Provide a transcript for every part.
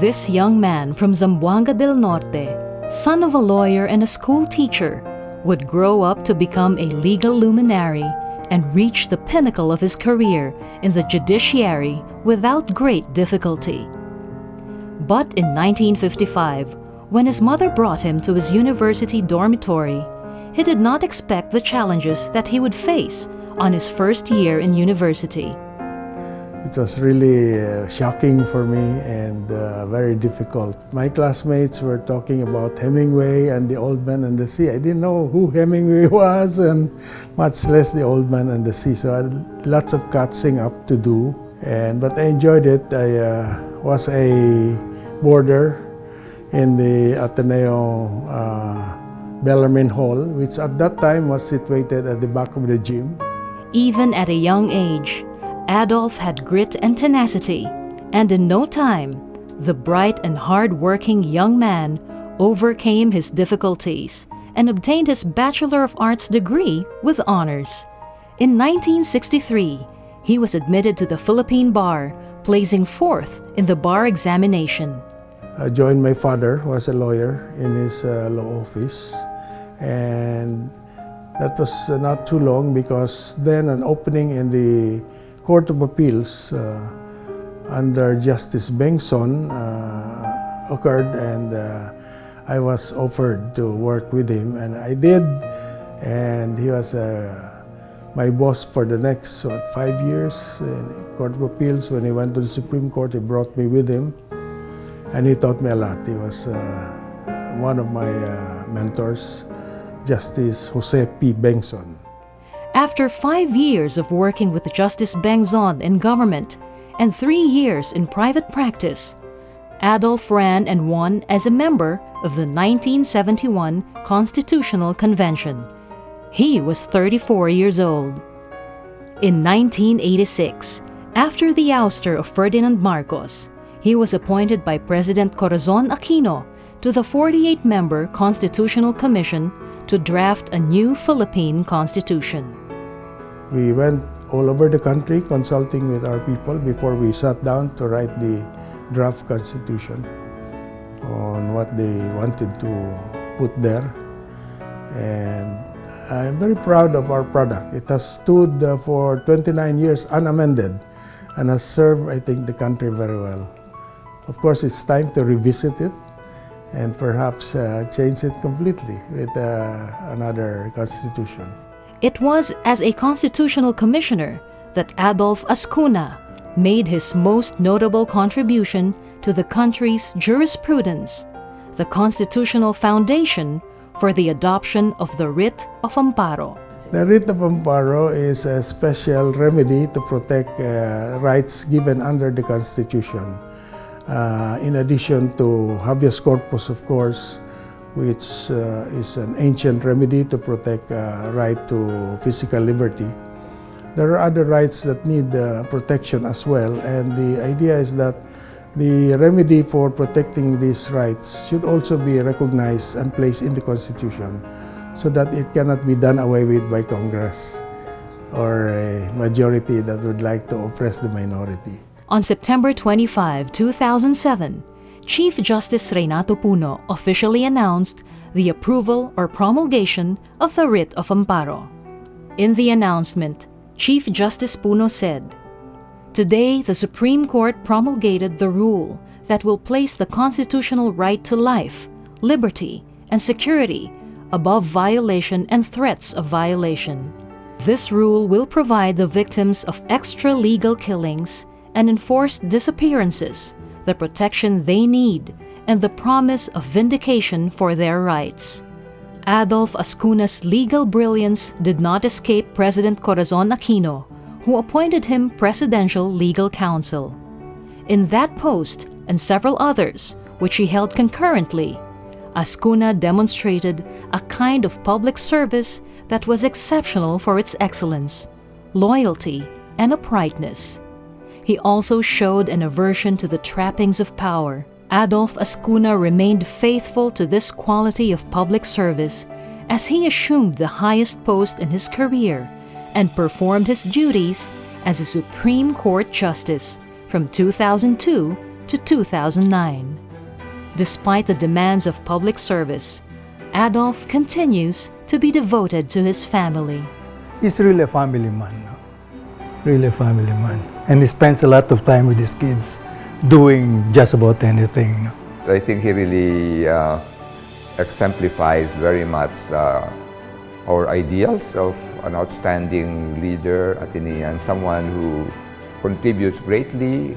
This young man from Zamboanga del Norte, son of a lawyer and a school teacher, would grow up to become a legal luminary and reach the pinnacle of his career in the judiciary without great difficulty. But in 1955, when his mother brought him to his university dormitory, he did not expect the challenges that he would face on his first year in university. It was really shocking for me and very difficult. My classmates were talking about Hemingway and The Old Man and the Sea. I didn't know who Hemingway was, and much less The Old Man and the Sea. So I had lots of catching up to do. But I enjoyed it. I was a boarder in the Ateneo Bellarmine Hall, which at that time was situated at the back of the gym. Even at a young age, Adolf had grit and tenacity, and in no time, the bright and hard-working young man overcame his difficulties and obtained his Bachelor of Arts degree with honors. In 1963, he was admitted to the Philippine Bar, placing fourth in the bar examination. I joined my father, who was a lawyer, in his law office, and that was not too long because then an opening in the Court of Appeals under Justice Bengson occurred, and I was offered to work with him, and I did, and he was my boss for the next 5 years in the Court of Appeals. When he went to the Supreme Court, he brought me with him, and he taught me a lot. He was one of my mentors, Justice Jose P. Bengson. After 5 years of working with Justice Bengson in government and 3 years in private practice, Adolf ran and won as a member of the 1971 Constitutional Convention. He was 34 years old. In 1986, after the ouster of Ferdinand Marcos, he was appointed by President Corazon Aquino to the 48-member Constitutional Commission to draft a new Philippine Constitution. We went all over the country consulting with our people before we sat down to write the draft constitution on what they wanted to put there. And I'm very proud of our product. It has stood for 29 years unamended and has served, I think, the country very well. Of course, it's time to revisit it and perhaps change it completely with another constitution. It was as a constitutional commissioner that Adolfo Azcuna made his most notable contribution to the country's jurisprudence, the constitutional foundation for the adoption of the writ of Amparo. The writ of Amparo is a special remedy to protect rights given under the Constitution. In addition to habeas corpus, of course, which is an ancient remedy to protect right to physical liberty. There are other rights that need protection as well, and the idea is that the remedy for protecting these rights should also be recognized and placed in the Constitution so that it cannot be done away with by Congress or a majority that would like to oppress the minority. On September 25, 2007, Chief Justice Renato Puno officially announced the approval or promulgation of the writ of Amparo. In the announcement, Chief Justice Puno said, "Today, the Supreme Court promulgated the rule that will place the constitutional right to life, liberty, and security above violation and threats of violation. This rule will provide the victims of extra-legal killings and enforced disappearances the protection they need and the promise of vindication for their rights." Adolfo Azcuna's legal brilliance did not escape President Corazon Aquino, who appointed him Presidential Legal Counsel. In that post and several others, which he held concurrently, Azcuna demonstrated a kind of public service that was exceptional for its excellence, loyalty, and uprightness. He also showed an aversion to the trappings of power. Adolfo Azcuna remained faithful to this quality of public service as he assumed the highest post in his career and performed his duties as a Supreme Court Justice from 2002 to 2009. Despite the demands of public service, Adolf continues to be devoted to his family. He's really a family man, no? Really a family man. And he spends a lot of time with his kids doing just about anything. No? I think he really exemplifies very much our ideals of an outstanding leader, Atenean, someone who contributes greatly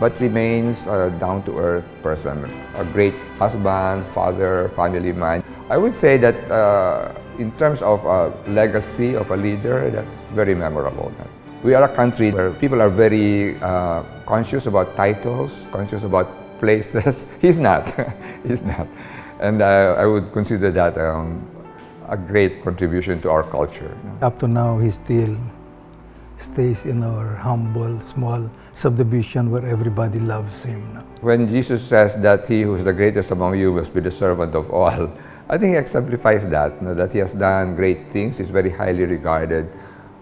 but remains a down-to-earth person, a great husband, father, family man. I would say that in terms of a legacy of a leader, that's very memorable. We are a country where people are very conscious about titles, conscious about places. He's not. He's not. And I would consider that a great contribution to our culture. Up to now, he still stays in our humble, small subdivision where everybody loves him. No? When Jesus says that he who is the greatest among you must be the servant of all, I think he exemplifies that, that he has done great things, he's very highly regarded,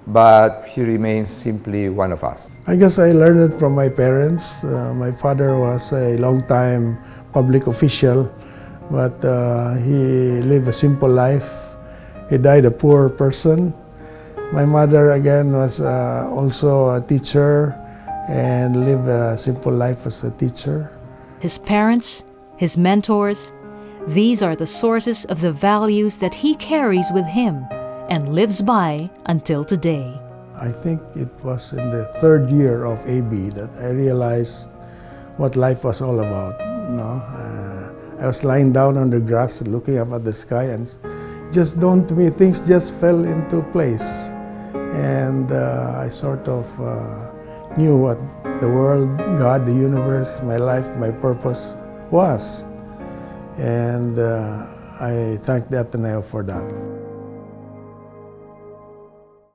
but he remains simply one of us. I guess I learned it from my parents. My father was a long-time public official, but he lived a simple life. He died a poor person. My mother, again, was also a teacher and lived a simple life as a teacher. His parents, his mentors, these are the sources of the values that he carries with him and lives by until today. I think it was in the third year of AB that I realized what life was all about. I was lying down on the grass and looking up at the sky, and just dawned to me, things just fell into place. And I sort of knew what the world, God, the universe, my life, my purpose was. And I thank the Ateneo for that.